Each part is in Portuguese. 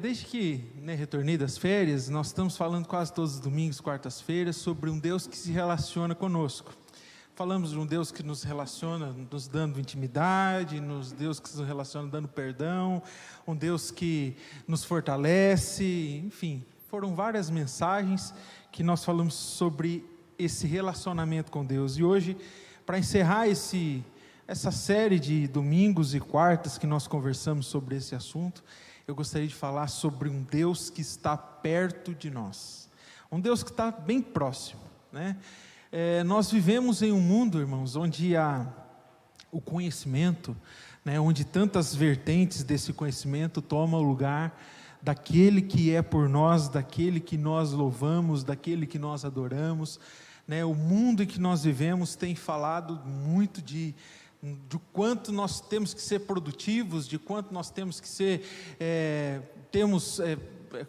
Desde que retornei das férias, nós estamos falando quase todos os domingos, quartas-feiras, sobre um Deus que se relaciona conosco. Falamos de um Deus que nos relaciona, nos dando intimidade, um Deus que nos relaciona dando perdão, um Deus que nos fortalece, enfim, foram várias mensagens que nós falamos sobre esse relacionamento com Deus. E hoje, para encerrar essa série de domingos e quartas que nós conversamos sobre esse assunto, eu gostaria de falar sobre um Deus que está perto de nós, um Deus que está bem próximo, né? Nós vivemos em um mundo, irmãos, onde há o conhecimento, né, onde tantas vertentes desse conhecimento tomam o lugar daquele que é por nós, daquele que nós louvamos, daquele que nós adoramos, né? O mundo em que nós vivemos tem falado muito de quanto nós temos que ser produtivos, de quanto nós temos que ser,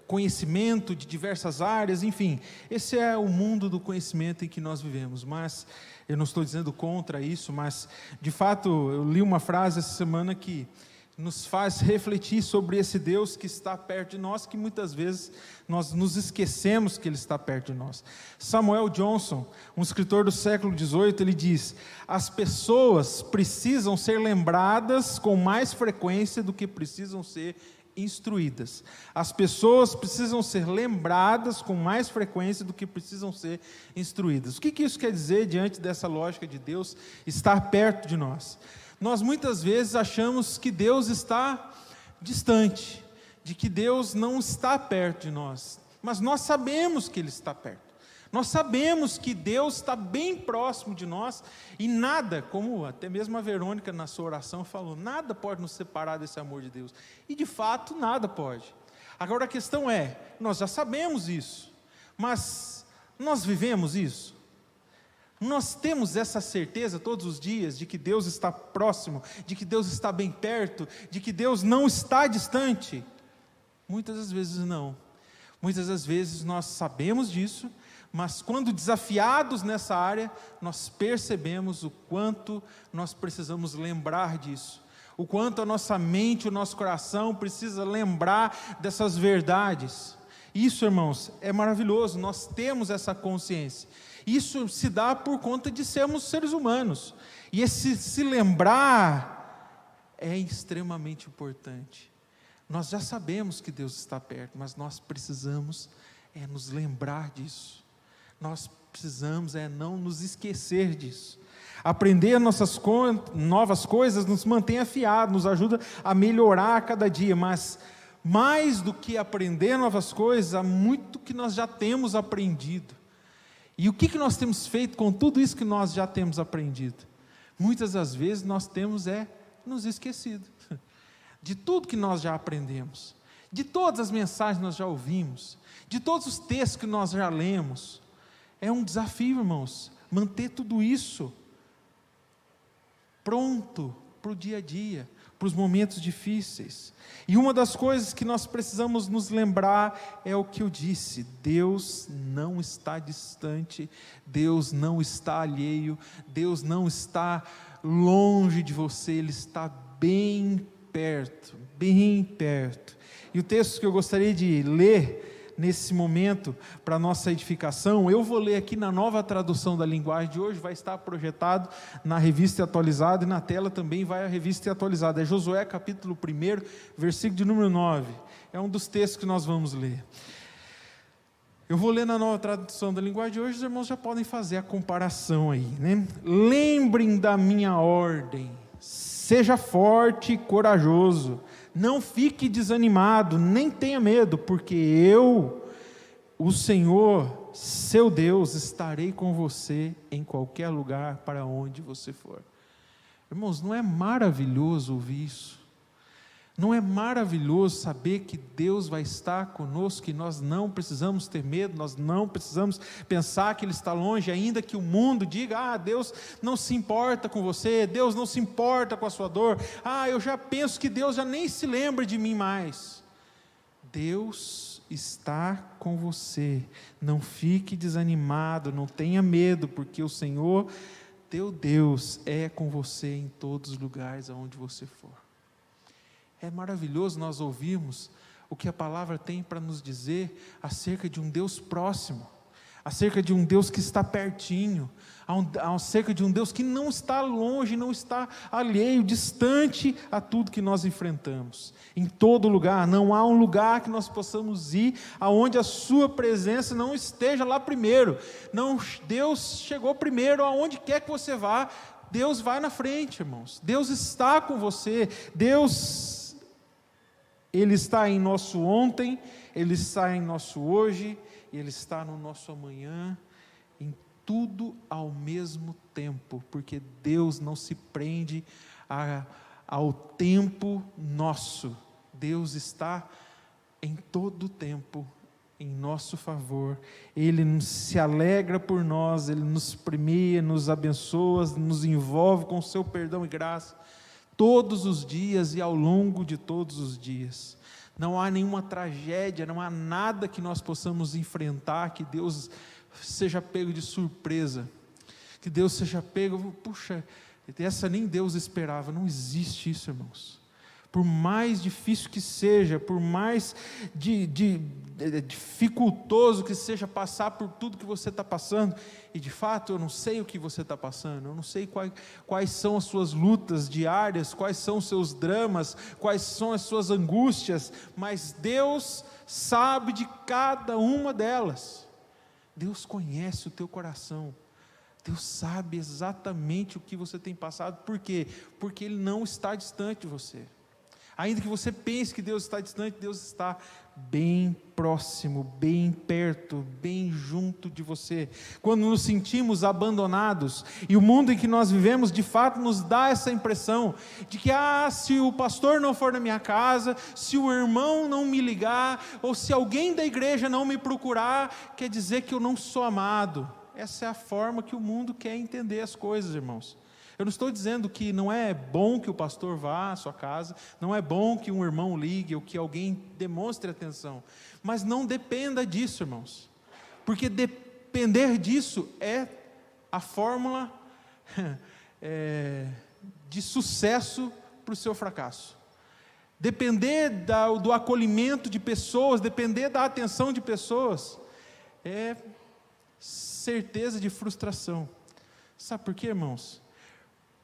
conhecimento de diversas áreas, enfim, esse é o mundo do conhecimento em que nós vivemos. Mas eu não estou dizendo contra isso, mas de fato eu li uma frase essa semana que nos faz refletir sobre esse Deus que está perto de nós, que muitas vezes nós nos esquecemos que Ele está perto de nós. Samuel Johnson, um escritor do século XVIII, ele diz: as pessoas precisam ser lembradas com mais frequência do que precisam ser instruídas. As pessoas precisam ser lembradas com mais frequência do que precisam ser instruídas. O que isso quer dizer diante dessa lógica de Deus estar perto de nós? Nós muitas vezes achamos que Deus está distante, de que Deus não está perto de nós, mas nós sabemos que Ele está perto, nós sabemos que Deus está bem próximo de nós, e nada, como até mesmo a Verônica na sua oração falou, nada pode nos separar desse amor de Deus, e de fato nada pode. Agora a questão é, nós já sabemos isso, mas nós vivemos isso? Nós temos essa certeza todos os dias de que Deus está próximo, de que Deus está bem perto, de que Deus não está distante? Muitas das vezes não. Muitas das vezes nós sabemos disso, mas quando desafiados nessa área, nós percebemos o quanto nós precisamos lembrar disso, o quanto a nossa mente, o nosso coração precisa lembrar dessas verdades. Isso, irmãos, é maravilhoso, nós temos essa consciência. Isso se dá por conta de sermos seres humanos, e esse se lembrar é extremamente importante. Nós já sabemos que Deus está perto, mas nós precisamos nos lembrar disso, nós precisamos não nos esquecer disso. Aprender novas coisas nos mantém afiados, nos ajuda a melhorar a cada dia, mas mais do que aprender novas coisas, há muito que nós já temos aprendido. E o que nós temos feito com tudo isso que nós já temos aprendido? Muitas das vezes nós temos nos esquecido de tudo que nós já aprendemos, de todas as mensagens que nós já ouvimos, de todos os textos que nós já lemos. É um desafio, irmãos, manter tudo isso pronto para o dia a dia, para os momentos difíceis. E uma das coisas que nós precisamos nos lembrar é o que eu disse: Deus não está distante, Deus não está alheio, Deus não está longe de você, Ele está bem perto, bem perto. E o texto que eu gostaria de ler nesse momento, para a nossa edificação, eu vou ler aqui na Nova Tradução da Linguagem de hoje, vai estar projetado na Revista Atualizada, e na tela também vai a Revista Atualizada. É Josué capítulo 1, versículo de número 9, é um dos textos que nós vamos ler. Eu vou ler na Nova Tradução da Linguagem de hoje, os irmãos já podem fazer a comparação aí, né? Lembrem da minha ordem, seja forte e corajoso, não fique desanimado, nem tenha medo, porque eu, o Senhor, seu Deus, estarei com você em qualquer lugar para onde você for. Irmãos, não é maravilhoso ouvir isso? Não é maravilhoso saber que Deus vai estar conosco, que nós não precisamos ter medo, nós não precisamos pensar que Ele está longe, ainda que o mundo diga: Deus não se importa com você, Deus não se importa com a sua dor, eu já penso que Deus já nem se lembra de mim mais. Deus está com você, não fique desanimado, não tenha medo, porque o Senhor, teu Deus, é com você em todos os lugares aonde você for. É maravilhoso nós ouvirmos o que a palavra tem para nos dizer acerca de um Deus próximo, acerca de um Deus que está pertinho, acerca de um Deus que não está longe, não está alheio, distante a tudo que nós enfrentamos. Em todo lugar, não há um lugar que nós possamos ir aonde a sua presença não esteja lá primeiro. Não, Deus chegou primeiro aonde quer que você vá. Deus vai na frente, irmãos. Deus está com você. Deus, Ele está em nosso ontem, Ele está em nosso hoje, Ele está no nosso amanhã, em tudo ao mesmo tempo, porque Deus não se prende ao tempo nosso. Deus está em todo o tempo em nosso favor. Ele se alegra por nós, Ele nos premia, nos abençoa, nos envolve com o seu perdão e graça, todos os dias e ao longo de todos os dias. Não há nenhuma tragédia, não há nada que nós possamos enfrentar, que Deus seja pego de surpresa, que Deus seja pego, puxa, essa nem Deus esperava. Não existe isso, irmãos. Por mais difícil que seja, por mais dificultoso que seja passar por tudo que você está passando, e de fato eu não sei o que você está passando, eu não sei quais são as suas lutas diárias, quais são os seus dramas, quais são as suas angústias, mas Deus sabe de cada uma delas. Deus conhece o teu coração, Deus sabe exatamente o que você tem passado. Por quê? Porque Ele não está distante de você. Ainda que você pense que Deus está distante, Deus está bem próximo, bem perto, bem junto de você. Quando nos sentimos abandonados, e o mundo em que nós vivemos de fato nos dá essa impressão de que se o pastor não for na minha casa, se o irmão não me ligar, ou se alguém da igreja não me procurar, quer dizer que eu não sou amado. Essa é a forma que o mundo quer entender as coisas, irmãos. Eu não estou dizendo que não é bom que o pastor vá à sua casa, não é bom que um irmão ligue, ou que alguém demonstre atenção, mas não dependa disso, irmãos, porque depender disso é a fórmula de sucesso para o seu fracasso. Depender do acolhimento de pessoas, depender da atenção de pessoas, é certeza de frustração. Sabe por quê, irmãos?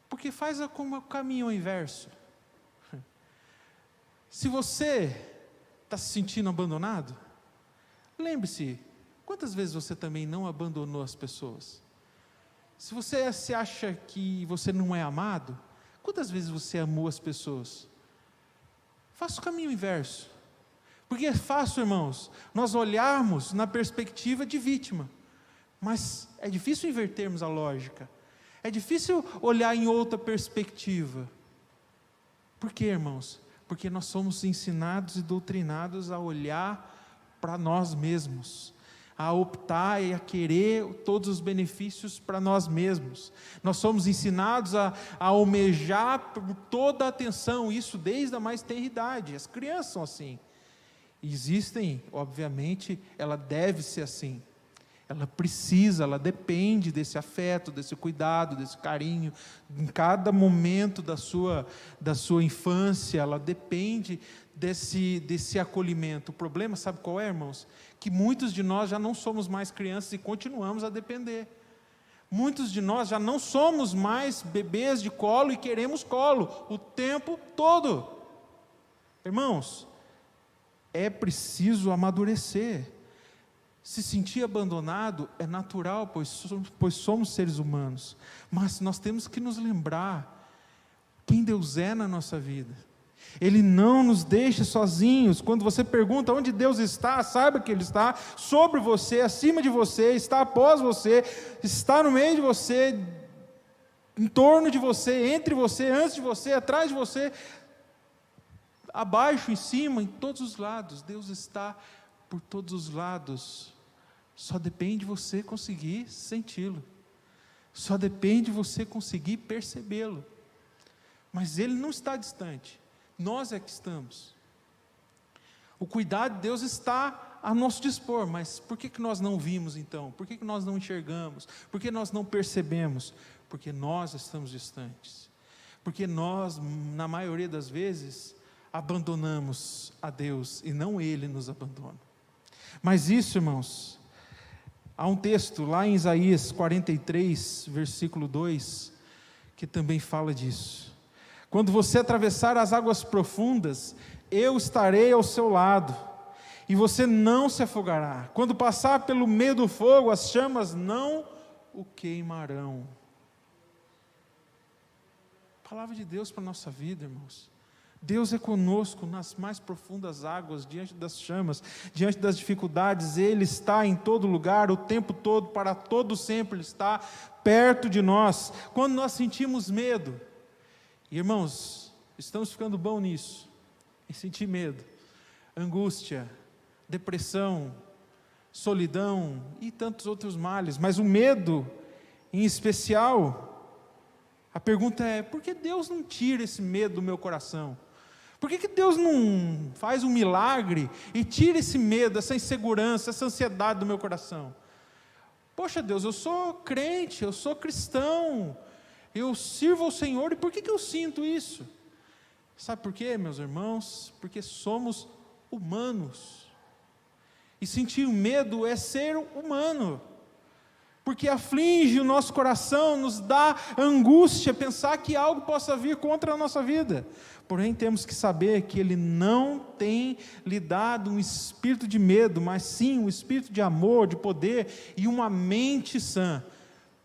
Porque faz o caminho inverso. Se você está se sentindo abandonado, lembre-se, quantas vezes você também não abandonou as pessoas? Se você se acha que você não é amado, quantas vezes você amou as pessoas? Faça o caminho inverso. Porque é fácil, irmãos, nós olharmos na perspectiva de vítima, mas é difícil invertermos a lógica. É difícil olhar em outra perspectiva. Por quê, irmãos? Porque nós somos ensinados e doutrinados a olhar para nós mesmos, a optar e a querer todos os benefícios para nós mesmos. Nós somos ensinados a almejar por toda a atenção, isso desde a mais tenra idade. As crianças são assim. Existem, obviamente, ela deve ser assim. Ela precisa, ela depende desse afeto, desse cuidado, desse carinho, em cada momento da sua infância, ela depende desse acolhimento. O problema, sabe qual é, irmãos? Que muitos de nós já não somos mais crianças e continuamos a depender. Muitos de nós já não somos mais bebês de colo e queremos colo o tempo todo. Irmãos, é preciso amadurecer. Se sentir abandonado é natural, pois somos seres humanos, mas nós temos que nos lembrar quem Deus é na nossa vida. Ele não nos deixa sozinhos. Quando você pergunta onde Deus está, saiba que Ele está sobre você, acima de você, está após você, está no meio de você, em torno de você, entre você, antes de você, atrás de você, abaixo, em cima, em todos os lados. Deus está por todos os lados. Só depende de você conseguir senti-lo. Só depende de você conseguir percebê-lo. Mas Ele não está distante. Nós é que estamos. O cuidado de Deus está a nosso dispor. Mas por que nós não vimos então? Por que nós não enxergamos? Por que nós não percebemos? Porque nós estamos distantes. Porque nós, na maioria das vezes, abandonamos a Deus e não Ele nos abandona. Mas isso, irmãos, há um texto lá em Isaías 43, versículo 2, que também fala disso. Quando você atravessar as águas profundas, eu estarei ao seu lado, e você não se afogará. Quando passar pelo meio do fogo, as chamas não o queimarão. Palavra de Deus para a nossa vida, irmãos. Deus é conosco nas mais profundas águas, diante das chamas, diante das dificuldades. Ele está em todo lugar, o tempo todo, para todo sempre. Ele está perto de nós. Quando nós sentimos medo, irmãos, estamos ficando bom nisso, em sentir medo, angústia, depressão, solidão e tantos outros males, mas o medo em especial, a pergunta é: por que Deus não tira esse medo do meu coração? Por que Deus não faz um milagre e tira esse medo, essa insegurança, essa ansiedade do meu coração? Poxa Deus, eu sou crente, eu sou cristão, eu sirvo ao Senhor, e por que eu sinto isso? Sabe por quê, meus irmãos? Porque somos humanos, e sentir medo é ser humano, porque aflige o nosso coração, nos dá angústia, pensar que algo possa vir contra a nossa vida. Porém temos que saber que Ele não tem lhe dado um espírito de medo, mas sim um espírito de amor, de poder e uma mente sã.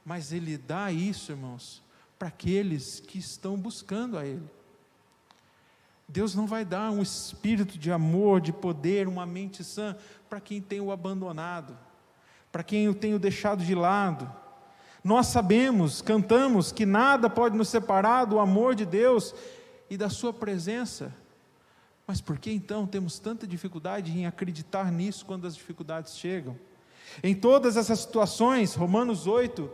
Mas Ele dá isso, irmãos, para aqueles que estão buscando a Ele. Deus não vai dar um espírito de amor, de poder, uma mente sã para quem tem o abandonado, para quem eu tenho deixado de lado. Nós sabemos, cantamos que nada pode nos separar do amor de Deus e da sua presença. Mas por que então temos tanta dificuldade em acreditar nisso quando as dificuldades chegam? Em todas essas situações, Romanos 8,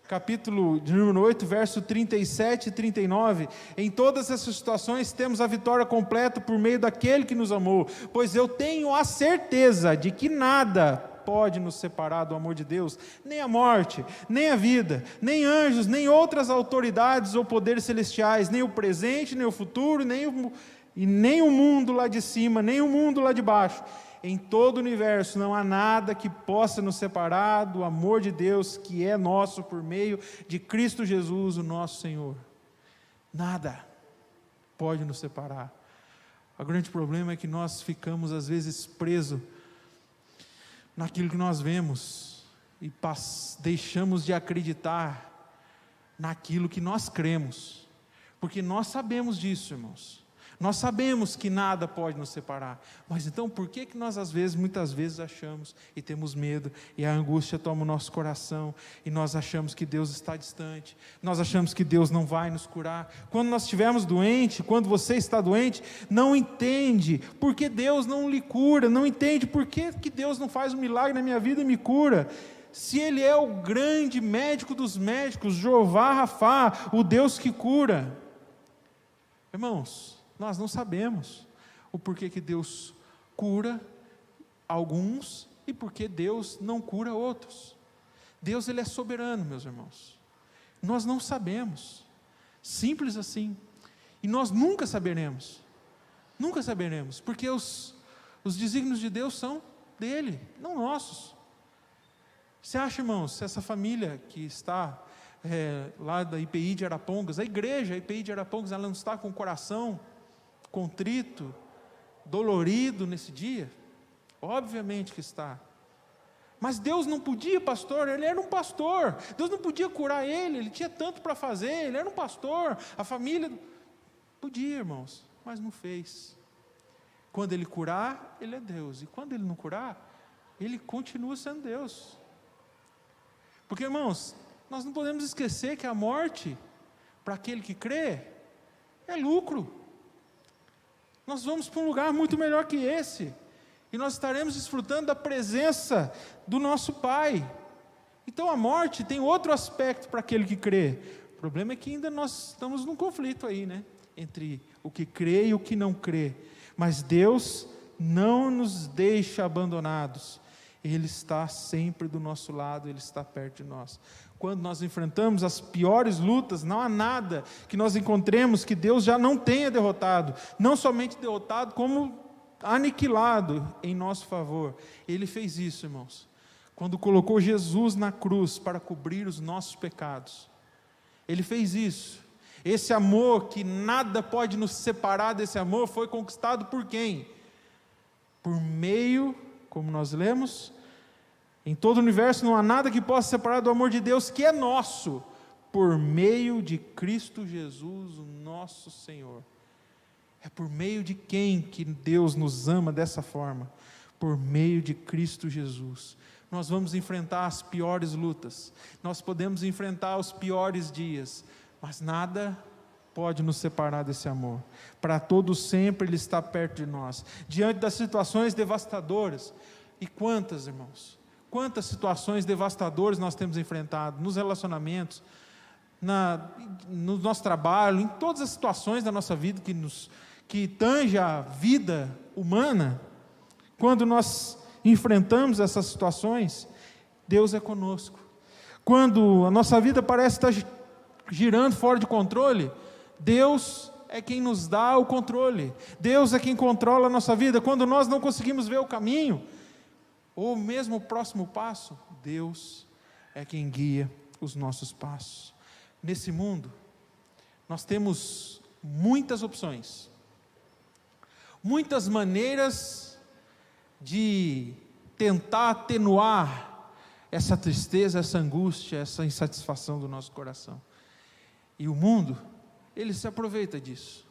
capítulo de número 8, verso 37 e 39, em todas essas situações temos a vitória completa por meio daquele que nos amou, pois eu tenho a certeza de que nada pode nos separar do amor de Deus, nem a morte, nem a vida, nem anjos, nem outras autoridades ou poderes celestiais, nem o presente, nem o futuro, nem o mundo lá de cima, nem o mundo lá de baixo. Em todo o universo não há nada que possa nos separar do amor de Deus, que é nosso por meio de Cristo Jesus, o nosso Senhor. Nada pode nos separar. O grande problema é que nós ficamos às vezes presos naquilo que nós vemos e deixamos de acreditar naquilo que nós cremos, porque nós sabemos disso, irmãos. Nós sabemos que nada pode nos separar, mas então por que nós muitas vezes achamos e temos medo, e a angústia toma o nosso coração, e nós achamos que Deus está distante, nós achamos que Deus não vai nos curar? Quando nós estivermos doentes, quando você está doente, não entende por que Deus não lhe cura, não entende por que Deus não faz um milagre na minha vida e me cura, se Ele é o grande médico dos médicos, Jeová Rafá, o Deus que cura. Irmãos, nós não sabemos o porquê que Deus cura alguns e porquê Deus não cura outros. Deus, Ele é soberano, meus irmãos. Nós não sabemos, simples assim, e nós nunca saberemos, porque os desígnios de Deus são dEle, não nossos. Você acha, irmãos, se essa família que está lá da IPI de Arapongas, a IPI de Arapongas, ela não está com o coração contrito, dolorido nesse dia? Obviamente que está. Mas Deus não podia, pastor, Ele era um pastor, Deus não podia curar ele tinha tanto para fazer, ele era um pastor, a família podia, irmãos, mas não fez. Quando Ele curar, Ele é Deus, e quando Ele não curar, Ele continua sendo Deus. Porque, irmãos, nós não podemos esquecer que a morte, para aquele que crê, é lucro. Nós vamos para um lugar muito melhor que esse, e nós estaremos desfrutando da presença do nosso Pai. Então a morte tem outro aspecto para aquele que crê. O problema é que ainda nós estamos num conflito aí, né? Entre o que crê e o que não crê. Mas Deus não nos deixa abandonados. Ele está sempre do nosso lado, Ele está perto de nós. Quando nós enfrentamos as piores lutas, não há nada que nós encontremos que Deus já não tenha derrotado. Não somente derrotado, como aniquilado em nosso favor. Ele fez isso, irmãos, quando colocou Jesus na cruz para cobrir os nossos pecados. Ele fez isso. Esse amor, que nada pode nos separar desse amor, foi conquistado por quem? Por meio, como nós lemos, em todo o universo não há nada que possa separar do amor de Deus, que é nosso, por meio de Cristo Jesus, o nosso Senhor. É por meio de quem que Deus nos ama dessa forma? Por meio de Cristo Jesus. Nós vamos enfrentar as piores lutas, nós podemos enfrentar os piores dias, mas nada pode nos separar desse amor. Para todo sempre Ele está perto de nós, diante das situações devastadoras. E quantas, irmãos, quantas situações devastadoras nós temos enfrentado, nos relacionamentos, no nosso trabalho, em todas as situações da nossa vida que tange a vida humana. Quando nós enfrentamos essas situações, Deus é conosco. Quando a nossa vida parece estar girando fora de controle, Deus é quem nos dá o controle. Deus é quem controla a nossa vida. Quando nós não conseguimos ver o caminho, ou mesmo o próximo passo, Deus é quem guia os nossos passos. Nesse mundo, nós temos muitas opções, muitas maneiras de tentar atenuar essa tristeza, essa angústia, essa insatisfação do nosso coração. E o mundo, ele se aproveita disso.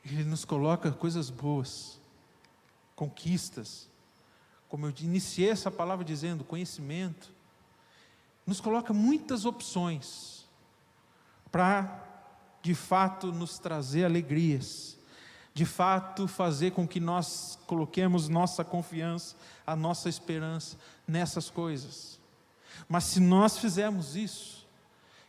Ele nos coloca coisas boas, conquistas, como eu iniciei essa palavra dizendo, conhecimento, nos coloca muitas opções para, de fato, nos trazer alegrias, de fato, fazer com que nós coloquemos nossa confiança, a nossa esperança nessas coisas. Mas se nós fizermos isso,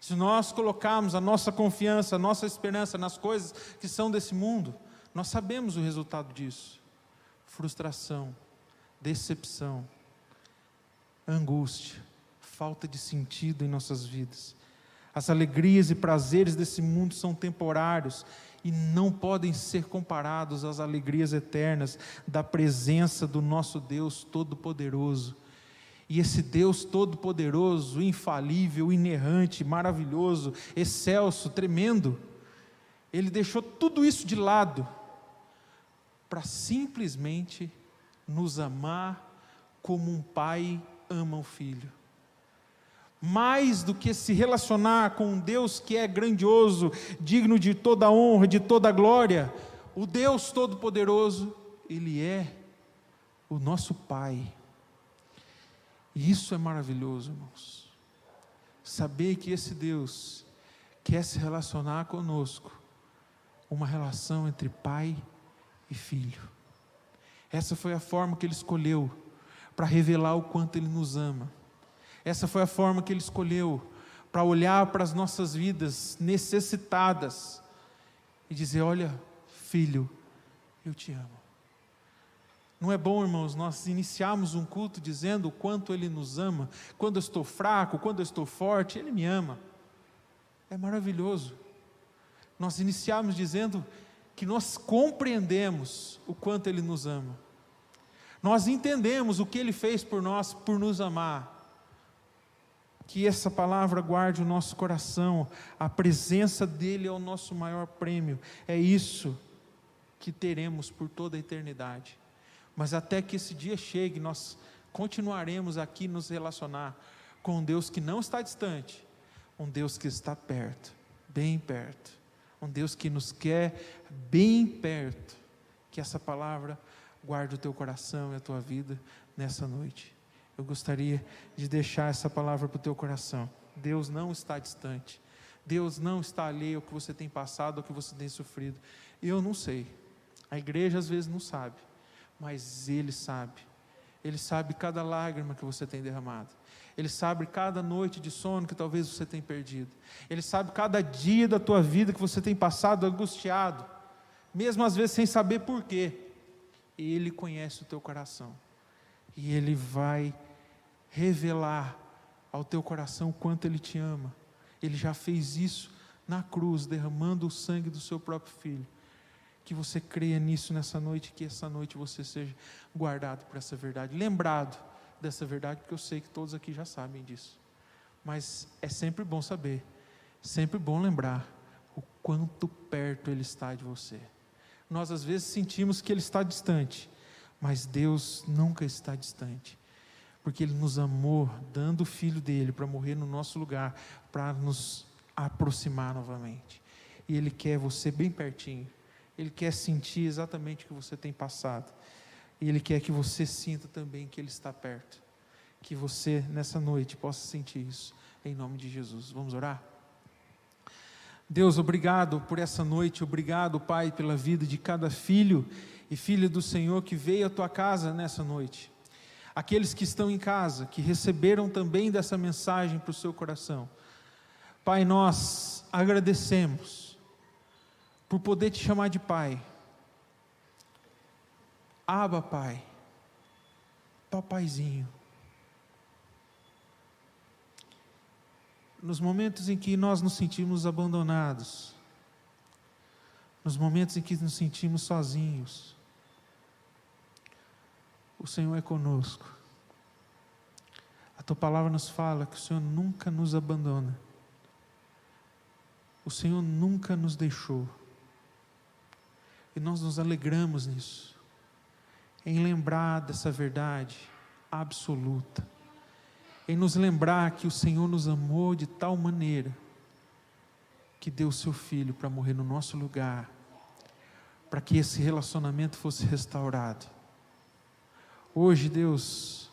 se nós colocarmos a nossa confiança, a nossa esperança nas coisas que são desse mundo, nós sabemos o resultado disso: frustração, decepção, angústia, falta de sentido em nossas vidas. As alegrias e prazeres desse mundo são temporários e não podem ser comparados às alegrias eternas da presença do nosso Deus Todo-Poderoso. E esse Deus Todo-Poderoso, infalível, inerrante, maravilhoso, excelso, tremendo, Ele deixou tudo isso de lado para simplesmente nos amar como um pai ama o filho. Mais do que se relacionar com um Deus que é grandioso, digno de toda honra, de toda glória, o Deus Todo-Poderoso, Ele é o nosso Pai. E isso é maravilhoso, irmãos. Saber que esse Deus quer se relacionar conosco, uma relação entre pai e filho. Essa foi a forma que Ele escolheu para revelar o quanto Ele nos ama. Essa foi a forma que Ele escolheu para olhar para as nossas vidas necessitadas e dizer: olha, filho, eu te amo. Não é bom, irmãos, nós iniciarmos um culto dizendo o quanto Ele nos ama? Quando eu estou fraco, quando eu estou forte, Ele me ama. É maravilhoso. Nós iniciarmos dizendo que nós compreendemos o quanto Ele nos ama. Nós entendemos o que Ele fez por nós, por nos amar. Que essa palavra guarde o nosso coração. A presença dEle é o nosso maior prêmio. É isso que teremos por toda a eternidade. Mas até que esse dia chegue, nós continuaremos aqui nos relacionar com um Deus que não está distante, um Deus que está perto, bem perto, um Deus que nos quer bem perto. Que essa palavra guarde o teu coração e a tua vida nessa noite. Eu gostaria de deixar essa palavra para o teu coração. Deus não está distante. Deus não está alheio ao que você tem passado, ao que você tem sofrido. Eu não sei. A igreja às vezes não sabe. Mas Ele sabe. Ele sabe cada lágrima que você tem derramado. Ele sabe cada noite de sono que talvez você tenha perdido. Ele sabe cada dia da tua vida que você tem passado angustiado. Mesmo às vezes sem saber por quê. Ele conhece o teu coração. e Ele vai revelar ao teu coração o quanto Ele te ama. Ele já fez isso na cruz, derramando o sangue do seu próprio Filho. Que você creia nisso nessa noite, que essa noite você seja guardado por essa verdade, lembrado dessa verdade, porque eu sei que todos aqui já sabem disso, mas é sempre bom saber, sempre bom lembrar o quanto perto Ele está de você. Nós às vezes sentimos que Ele está distante, mas Deus nunca está distante, porque Ele nos amou, dando o Filho dEle para morrer no nosso lugar, para nos aproximar novamente, e Ele quer você bem pertinho. Ele quer sentir exatamente o que você tem passado, e Ele quer que você sinta também que Ele está perto, que você nessa noite possa sentir isso, em nome de Jesus. Vamos orar? Deus, obrigado por essa noite, obrigado, Pai, pela vida de cada filho e filha do Senhor que veio à Tua casa nessa noite, aqueles que estão em casa, que receberam também dessa mensagem para o seu coração. Pai, nós agradecemos por poder te chamar de Pai. Abba, Pai, Papaizinho. Nos momentos em que nós nos sentimos abandonados, nos momentos em que nos sentimos sozinhos, o Senhor é conosco. A Tua palavra nos fala que o Senhor nunca nos abandona, o Senhor nunca nos deixou, e nós nos alegramos nisso, em lembrar dessa verdade absoluta, em nos lembrar que o Senhor nos amou de tal maneira, que deu o seu Filho para morrer no nosso lugar, para que esse relacionamento fosse restaurado. Hoje, Deus,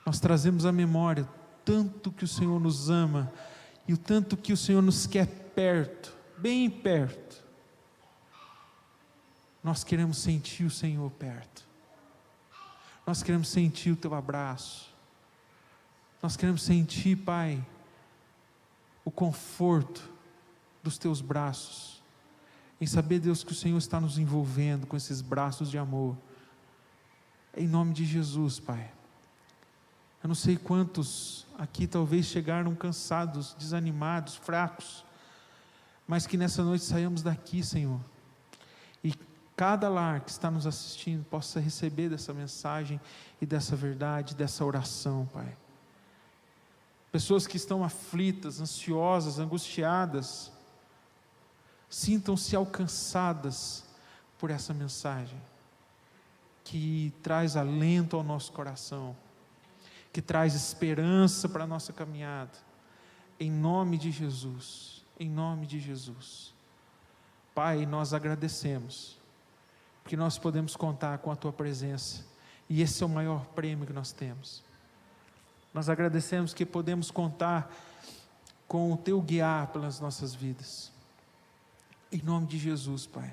nós trazemos à memória tanto que o Senhor nos ama, e o tanto que o Senhor nos quer perto, bem perto. Nós queremos sentir o Senhor perto, nós queremos sentir o Teu abraço, nós queremos sentir, Pai, o conforto dos Teus braços, em saber, Deus, que o Senhor está nos envolvendo com esses braços de amor, em nome de Jesus, Pai. Eu não sei quantos aqui talvez chegaram cansados, desanimados, fracos, mas que nessa noite saiamos daqui, Senhor, e cada lar que está nos assistindo possa receber dessa mensagem e dessa verdade, dessa oração, Pai. Pessoas que estão aflitas, ansiosas, angustiadas, sintam-se alcançadas por essa mensagem, que traz alento ao nosso coração, que traz esperança para a nossa caminhada, em nome de Jesus, em nome de Jesus. Pai, nós agradecemos, porque nós podemos contar com a Tua presença, e esse é o maior prêmio que nós temos. Nós agradecemos que podemos contar com o Teu guiar pelas nossas vidas, em nome de Jesus, Pai.